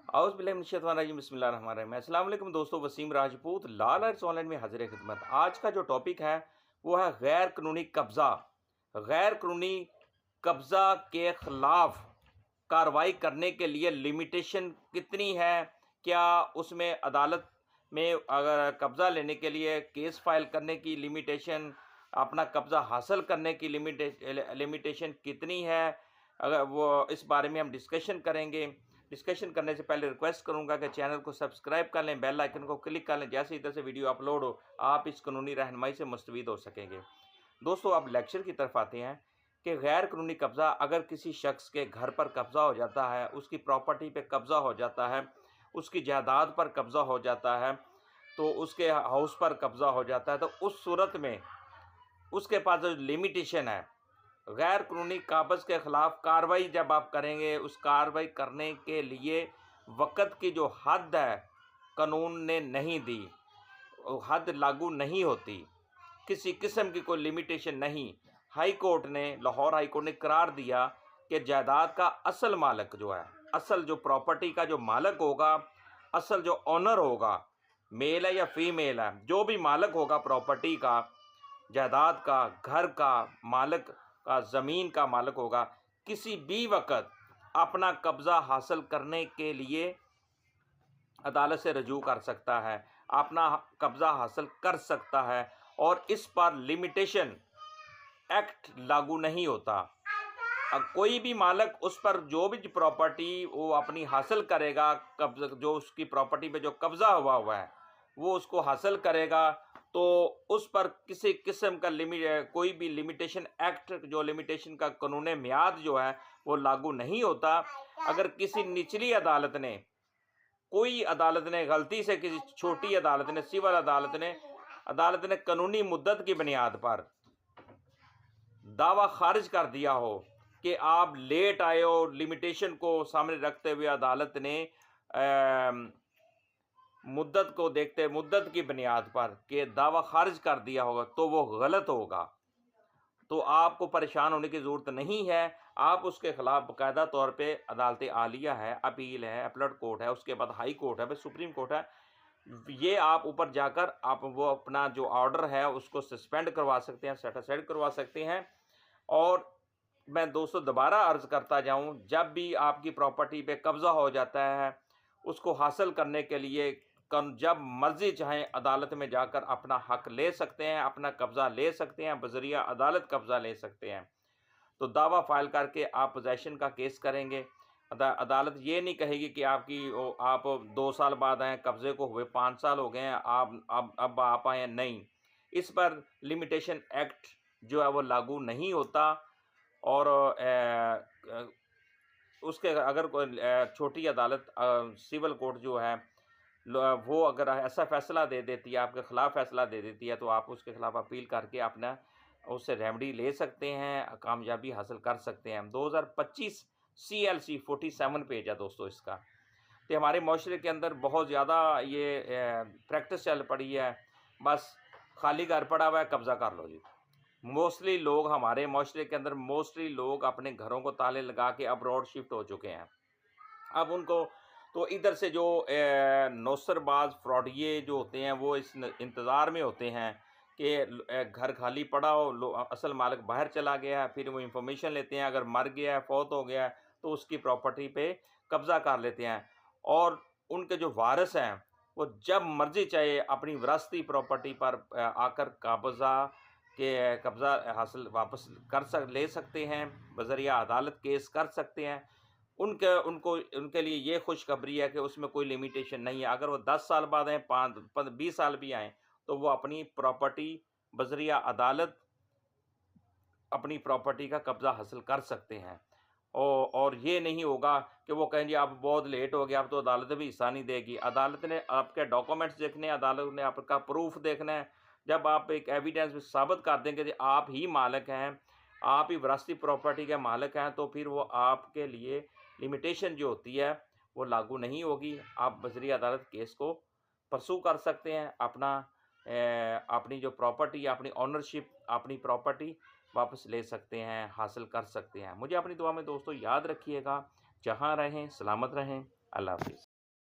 औज़ुबिल्लाहिमिनश्शैतानिर्रजीम बिस्मिल्लाहिर्रहमानिर्रहीम। अस्सलाम वालेकुम दोस्तों, वसीम राजपूत लाल आर्ट्स ऑनलाइन में हाजिर खिदमत। आज का जो टॉपिक है वो है गैर कानूनी कब्ज़ा। गैर कानूनी कब्ज़ा के ख़िलाफ़ कार्रवाई करने के लिए लिमिटेशन कितनी है? क्या उसमें अदालत में अगर कब्ज़ा लेने के लिए केस फाइल करने की लिमिटेशन, अपना कब्ज़ा हासिल करने की लिमिटेशन कितनी है? अगर वो इस बारे में हम डिस्कशन करेंगे। डिस्कशन करने से पहले रिक्वेस्ट करूंगा कि चैनल को सब्सक्राइब कर लें, बेल आइकन को क्लिक कर लें। जैसे इधर से वीडियो अपलोड हो आप इस कानूनी रहनुमाई से मुस्तफ़ीद हो सकेंगे। दोस्तों, अब लेक्चर की तरफ आते हैं कि गैर कानूनी कब्ज़ा अगर किसी शख्स के घर पर कब्ज़ा हो जाता है, उसकी प्रॉपर्टी पे कब्ज़ा हो जाता है, उसकी जायदाद पर कब्ज़ा हो जाता है, तो उसके हाउस पर कब्ज़ा हो जाता है, तो उस सूरत में उसके पास जो लिमिटेशन है, गैर कानूनी काबज़ के ख़िलाफ़ कार्रवाई जब आप करेंगे, उस कार्रवाई करने के लिए वक़्त की जो हद है कानून ने नहीं दी, वो हद लागू नहीं होती, किसी किस्म की कोई लिमिटेशन नहीं। हाई कोर्ट ने, लाहौर हाई कोर्ट ने करार दिया कि जायदाद का असल मालिक जो है, असल जो प्रॉपर्टी का जो मालिक होगा, असल जो ओनर होगा, मेल है या फीमेल है, जो भी मालिक होगा प्रॉपर्टी का, जायदाद का, घर का मालिक का, ज़मीन का मालिक होगा, किसी भी वक़्त अपना कब्ज़ा हासिल करने के लिए अदालत से रजू कर सकता है, अपना कब्ज़ा हासिल कर सकता है और इस पर लिमिटेशन एक्ट लागू नहीं होता। अब कोई भी मालिक उस पर जो भी प्रॉपर्टी वो अपनी हासिल करेगा, कब्ज़ा जो उसकी प्रॉपर्टी पे जो कब्ज़ा हुआ है वो उसको हासिल करेगा, तो उस पर किसी किस्म का कोई भी लिमिटेशन एक्ट, जो लिमिटेशन का कानून मियाद जो है वो लागू नहीं होता। अगर किसी निचली अदालत ने, कोई अदालत ने गलती से, किसी छोटी अदालत ने, सिविल अदालत ने कानूनी मुद्दत की बुनियाद पर दावा खारिज कर दिया हो कि आप लेट आए हो, लिमिटेशन को सामने रखते हुए अदालत ने मुद्दत को देखते, मुद्दत की बुनियाद पर कि दावा खारिज कर दिया होगा, तो वो गलत होगा। तो आपको परेशान होने की ज़रूरत नहीं है। आप उसके ख़िलाफ़ बाकायदा तौर पे अदालत आलिया है, अपील है, अपीलेट कोर्ट है, उसके बाद हाई कोर्ट है, फिर सुप्रीम कोर्ट है, ये आप ऊपर जाकर आप वो अपना जो ऑर्डर है उसको सस्पेंड करवा सकते हैं, सेट असाइड करवा सकते हैं। और मैं दोस्तों दोबारा अर्ज़ करता जाऊं, जब भी आपकी प्रॉपर्टी पे कब्ज़ा हो जाता है, उसको हासिल करने के लिए जब मर्ज़ी चाहें अदालत में जाकर अपना हक़ ले सकते हैं, अपना कब्ज़ा ले सकते हैं, बज़रिया अदालत कब्ज़ा ले सकते हैं। तो दावा फाइल करके आप पोजेशन का केस करेंगे। अदालत ये नहीं कहेगी कि आप 2 साल बाद आए, कब्ज़े को हुए 5 साल हो गए हैं, आप अब आप आए हैं, नहीं। इस पर लिमिटेशन एक्ट जो है वो लागू नहीं होता। और उसके अगर कोई छोटी अदालत, सिविल कोर्ट जो है वो अगर ऐसा फ़ैसला दे देती है, आपके ख़िलाफ़ फ़ैसला दे देती है, तो आप उसके ख़िलाफ़ अपील करके अपना उससे रेमेडी ले सकते हैं, कामयाबी हासिल कर सकते हैं। 2025 CLC 47 पेज है दोस्तों इसका। तो हमारे माशरे के अंदर बहुत ज़्यादा ये प्रैक्टिस चल पड़ी है, बस खाली घर पड़ा हुआ है, कब्ज़ा कर लो जी। मोस्टली लोग, हमारे माशरे के अंदर मोस्टली लोग अपने घरों को ताले लगा के अब्रॉड शिफ्ट हो चुके हैं। अब उनको तो इधर से जो नौसरबाज फ्रॉडिये जो होते हैं वो इस इंतज़ार में होते हैं कि घर खाली पड़ा हो, असल मालिक बाहर चला गया है, फिर वो इंफॉर्मेशन लेते हैं, अगर मर गया है, फौत हो गया है, तो उसकी प्रॉपर्टी पे कब्ज़ा कर लेते हैं। और उनके जो वारिस हैं वो जब मर्ज़ी चाहे अपनी विरासती प्रॉपर्टी पर आकर कब्ज़ा हासिल वापस ले सकते हैं, बज़रिया अदालत केस कर सकते हैं। उनके लिए ये खुशखबरी है कि उसमें कोई लिमिटेशन नहीं है। अगर वो 10 साल बाद आएँ, 20 साल भी आएँ, तो वो अपनी प्रॉपर्टी बज़रिया अदालत अपनी प्रॉपर्टी का कब्ज़ा हासिल कर सकते हैं। और ये नहीं होगा कि वो कहें जी आप बहुत लेट हो गए, अब तो अदालत भी हिस्सा नहीं देगी। अदालत ने आपके डॉक्यूमेंट्स देखने हैं, अदालत ने आपका प्रूफ देखना है। जब आप एक एविडेंस में साबित कर देंगे कि आप ही मालिक हैं, आप ही विरासती प्रॉपर्टी के मालिक हैं, तो फिर वो आपके लिए लिमिटेशन जो होती है वो लागू नहीं होगी। आप बज़रिया अदालत केस को परसू कर सकते हैं, अपनी जो प्रॉपर्टी, अपनी ओनरशिप, अपनी प्रॉपर्टी वापस ले सकते हैं, हासिल कर सकते हैं। मुझे अपनी दुआ में दोस्तों याद रखिएगा। जहाँ रहें सलामत रहें। अल्लाह हाफ़िज़।